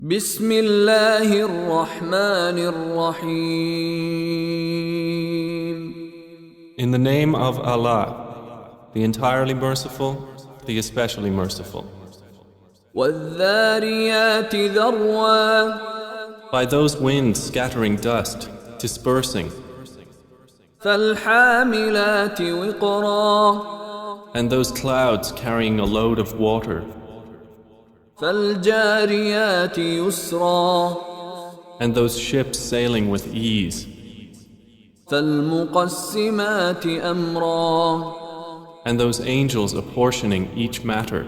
بسم الله الرحمن الرحيم. In the name of Allah, the entirely merciful, the especially merciful. والذاريات ذروا. By those winds scattering dust, dispersing, فالحاملات وقرا. and those clouds carrying a load of water, فالجاريات يسرا. and those ships sailing with ease, فالمقسمات أمرا. and those angels apportioning each matter.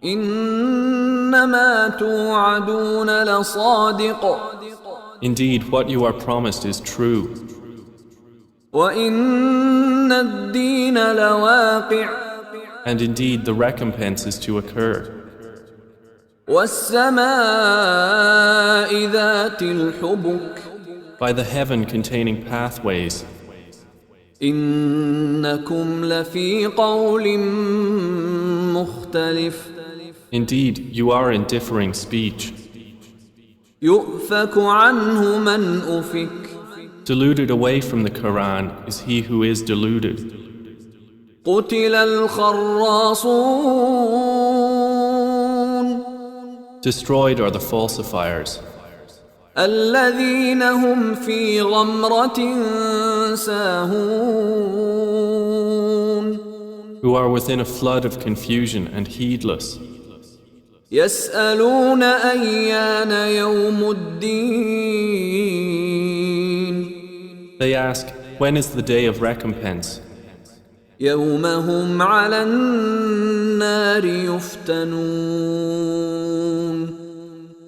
إنما توعدون لصادق. Indeed, what you are promised is true, وإن الدين لواقع. and indeed the recompense is to occur. والسماء ذات الحبك. By the heaven containing pathways, إنكم لفي قول مختلف. indeed you are in differing speech. يؤفك عنه من أفك. Deluded away from the Quran is he who is deluded. قتل الخراصون. Destroyed are the falsifiers, الذين هم في غمرة ساهون. who are within a flood of confusion and heedless. يسألون أيان يوم الدين. They ask, when is the day of recompense? يوم هم على النار يفتنون.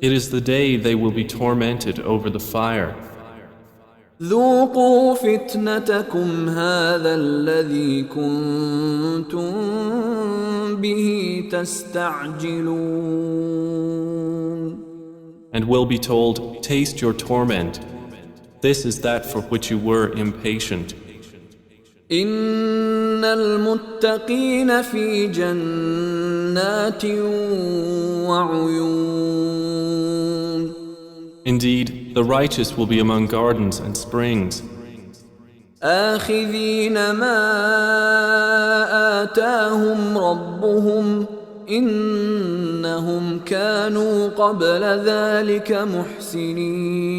It is the day they will be tormented over the fire. ذوقوا فتنتكم هذا الذي كنتم به تستعجلون. And will be told, taste your torment. This is that for which you were impatient. إن المتقين في جنات وعيون. Indeed, the righteous will be among gardens and springs, آخذين ما آتاهم ربهم إنهم كانوا قبل ذلك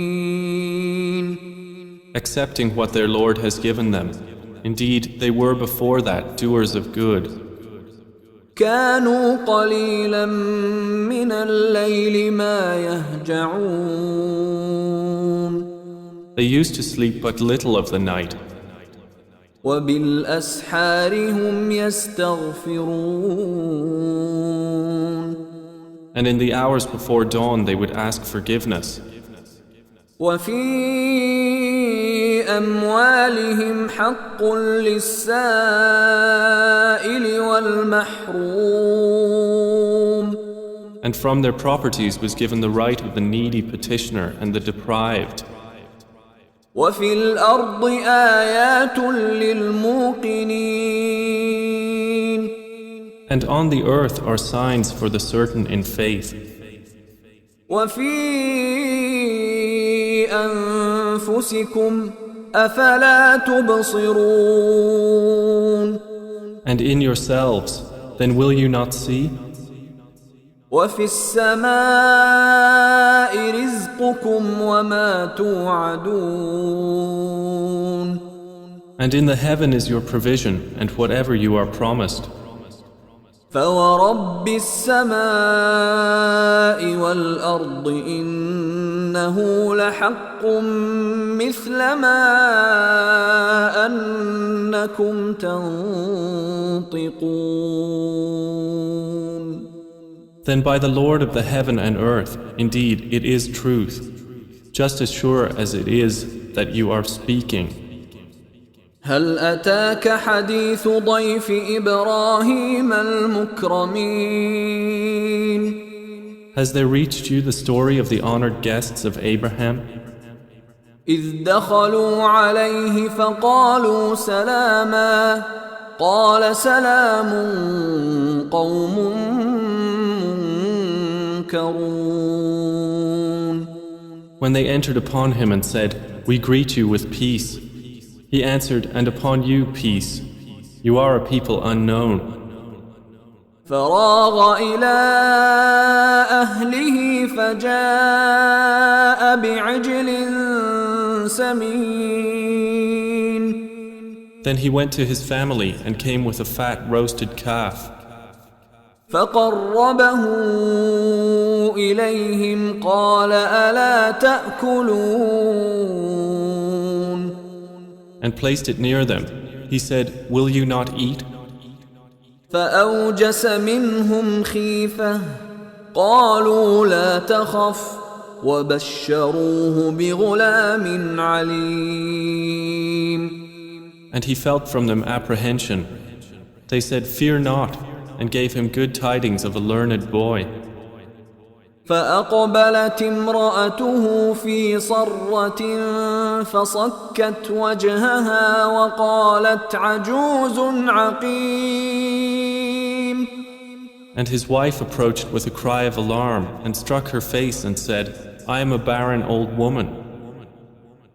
محسنين. accepting what their Lord has given them. Indeed, they were before that doers of good. كانوا قليلا من الليل ما يهجعون. They used to sleep but little of the night, وبالأسحار هم يستغفرون. and in the hours before dawn they would ask forgiveness. وفي أموالهم حق للسائل والمحروم. And from their properties was given the right of the needy petitioner and the deprived. وفي الأرض آيات للموقنين. And on the earth are signs for the certain in faith. وفي أنفسكم أفلا تبصرون. And in yourselves, then will you not see? وفي السماء رزقكم وما توعدون. And in the heaven is your provision and whatever you are promised. فورب السماء والأرض إنه لحق مثل ما أنكم تنطقون. Then by the Lord of the heaven and earth, indeed it is truth, just as sure as it is that you are speaking. هل أتاك حديث ضيف إبراهيم المكرمين. Has there reached you the story of the honored guests of Abraham? إذ دخلوا عليه فقالوا سلاما قال سلام قوم منكرون. When they entered upon him and said, "We greet you with peace," he answered, "And upon you peace. You are a people unknown." فراغ إلى أهله فجاء بعجل سمين. Then he went to his family and came with a fat roasted calf. فقربه إليهم قال ألا تأكلون. And placed it near them. He said, "Will you not eat?" فأوجس منهم خيفة قالوا لا تخف وبشروه بغلام عليم. And he felt from them apprehension. They said, "Fear not," and gave him good tidings of a learned boy. فأقبلت امرأته في صرة فصكت وجهها وقالت عجوز عقيم. And his wife approached with a cry of alarm and struck her face and said, "I am a barren old woman."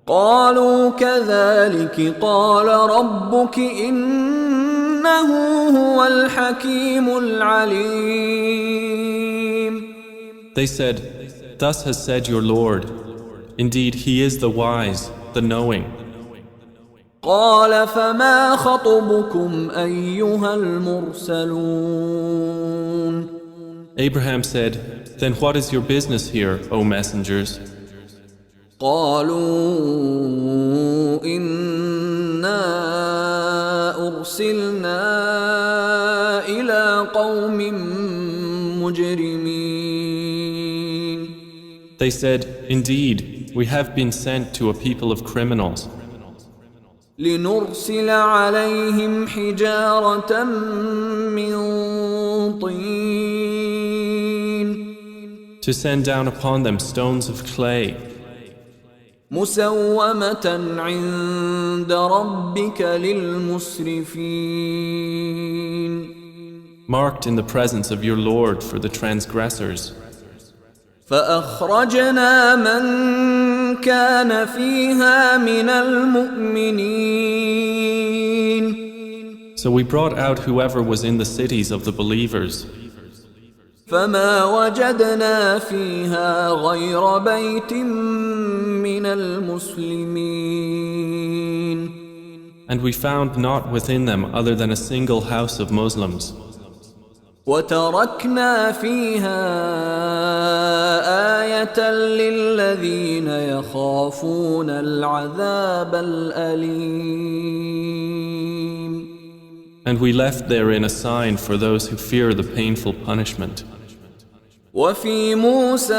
قالوا كذلك قال ربك إنه هو الحكيم العليم. They said, "Thus has said your Lord. Indeed, He is the wise, the knowing." قال فما خطبكم أيها المرسلون. Abraham said, "Then what is your business here, O messengers?" قالوا إنا أرسلنا إلى قوم مجرمين. They said, "Indeed, we have been sent to a people of criminals. لنرسل عليهم حجارة من طين. To send down upon them stones of clay, مسومة عند ربك للمسرفين. marked in the presence of your Lord for the transgressors. فأخرجنا من كان فيها من المؤمنين. So we brought out whoever was in the cities of the believers. فما وجدنا فيها غير بيت من المسلمين. And we found not within them other than a single house of Muslims. وتركنا فيها آية للذين يخافون العذاب الأليم. And we left therein a sign for those who fear the painful punishment. وفي موسى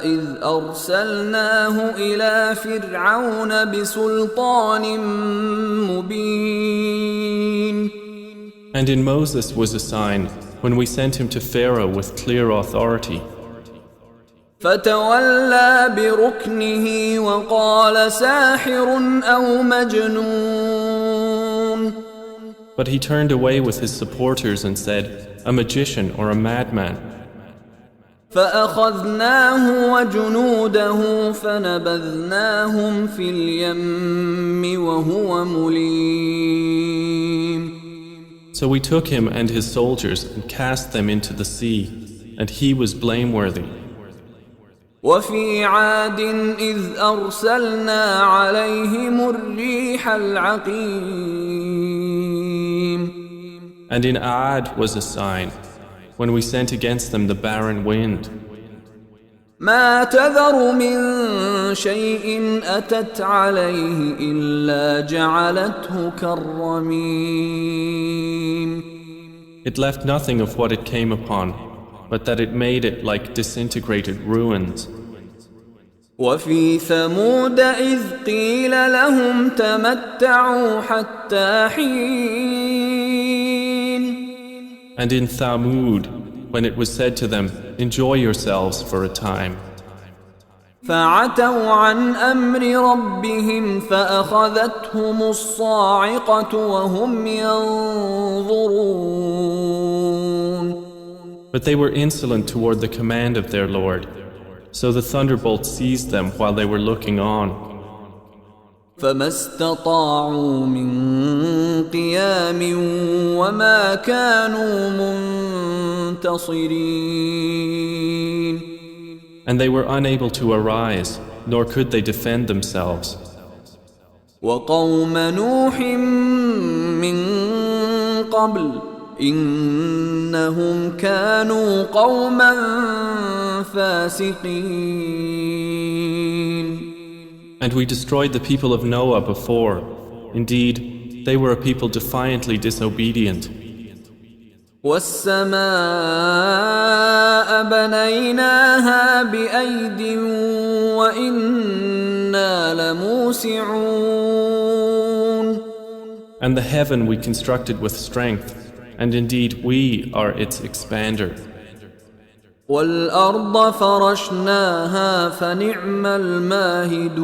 إذ أرسلناه إلى فرعون بسلطان مبين. And in Moses was a sign when we sent him to Pharaoh with clear authority. فتولى بركنه وقال ساحر أو مجنون. But he turned away with his supporters and said, "A magician or a madman." فأخذناه وجنوده فنبذناهم في اليم وهو مليم. So we took him and his soldiers and cast them into the sea, and he was blameworthy. وفي عاد إذ أرسلنا عليهم الريح العقيم. And in Aad was a sign, when we sent against them the barren wind. ما تذر من شيء أتت عليه إلا جعلته كالرميم. It left nothing of what it came upon, but that it made it like disintegrated ruins. وفي ثمود إذ قيل لهم تمتعوا حتى حين. And in Thamud, when it was said to them, "Enjoy yourselves for a time." فعتوا عن أمر ربهم فأخذتهم الصاعقة وهم ينظرون. But they were insolent toward the command of their Lord. So the thunderbolt seized them while they were looking on. فما استطاعوا من قيام وما كانوا منتصرين. And they were unable to arise, nor could they defend themselves. وقوم نوح من قبل إنهم كانوا قوما فاسقين. And we destroyed the people of Noah before. Indeed, they were a people defiantly disobedient. والسماء بنيناها بأيد وإنا لموسعون. And the heaven we constructed with strength, and indeed we are its expander. والأرض فرشناها فنعم الماهدون.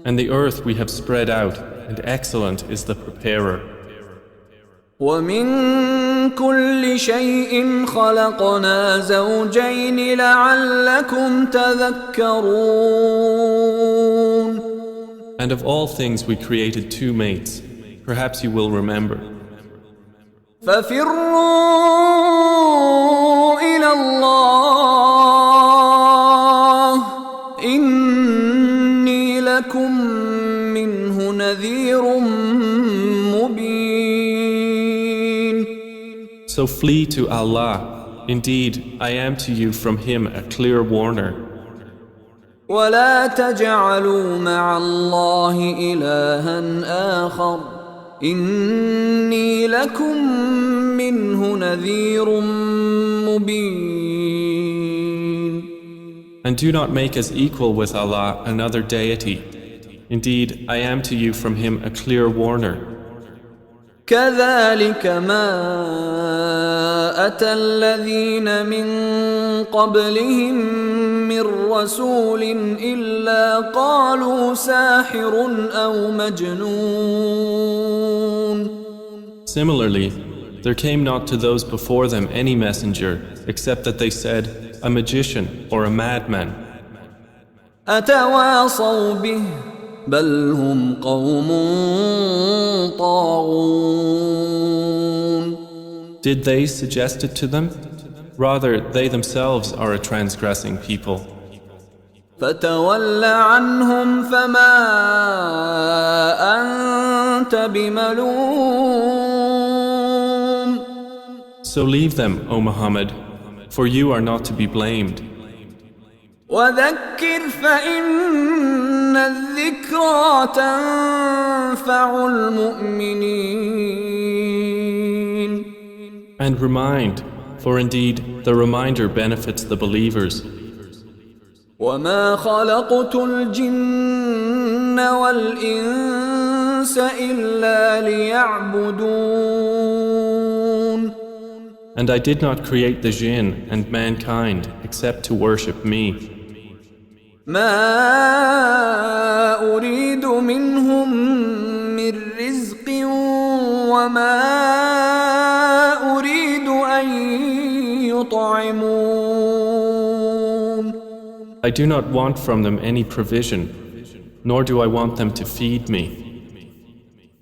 And the earth we have spread out, and excellent is the preparer. ومن كل شيء خلقنا زوجين لعلكم تذكرون. And of all things we created two mates. Perhaps you will remember. ففروا إلى الله إني لكم منه نذير مبين. So flee to Allah. Indeed, I am to you from Him a clear warner. ولا تجعلوا مع الله إلها آخر إني لكم منه نذير مبين. And do not make us equal with Allah another deity. Indeed, I am to you from Him a clear warner. كذلك ما أتى الذين من قبلهم من رسول إلا قالوا ساحر أو مجنون. Similarly, there came not to those before them any messenger except that they said, a magician or a madman. أتواصوا به بل هم قوم طاغون. Did they suggest it to them? Rather, they themselves are a transgressing people. فتول عنهم فما أنت بملوم. So leave them, O Muhammad, for you are not to be blamed. وذكر فإن الذكرى تنفع المؤمنين. And remind, for indeed the reminder benefits the believers. وما خلقت الجن والإنس إلا ليعبدون. And I did not create the jinn and mankind except to worship me. ما أريد منهم من رزق وما أريد أن يطعمون. I do not want from them any provision, nor do I want them to feed me.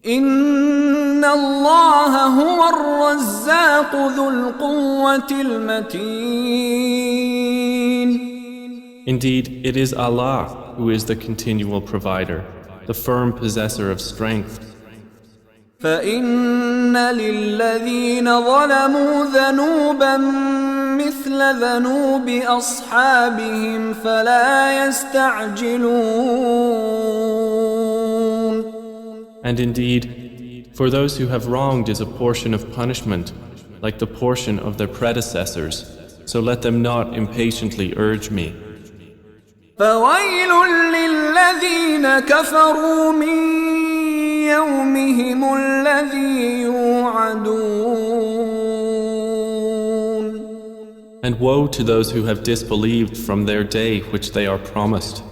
إن الله هو الرزاق ذو القوة المتين. Indeed, it is Allah who is the continual provider, the firm possessor of strength. فإن للذين ظلموا ذنوبا مثل ذنوب أصحابهم فلا يستعجلون. And indeed, for those who have wronged is a portion of punishment, like the portion of their predecessors, so let them not impatiently urge me. فويل للذين كفروا من يومهم الذي يوعدون. And woe to those who have disbelieved from their day which they are promised.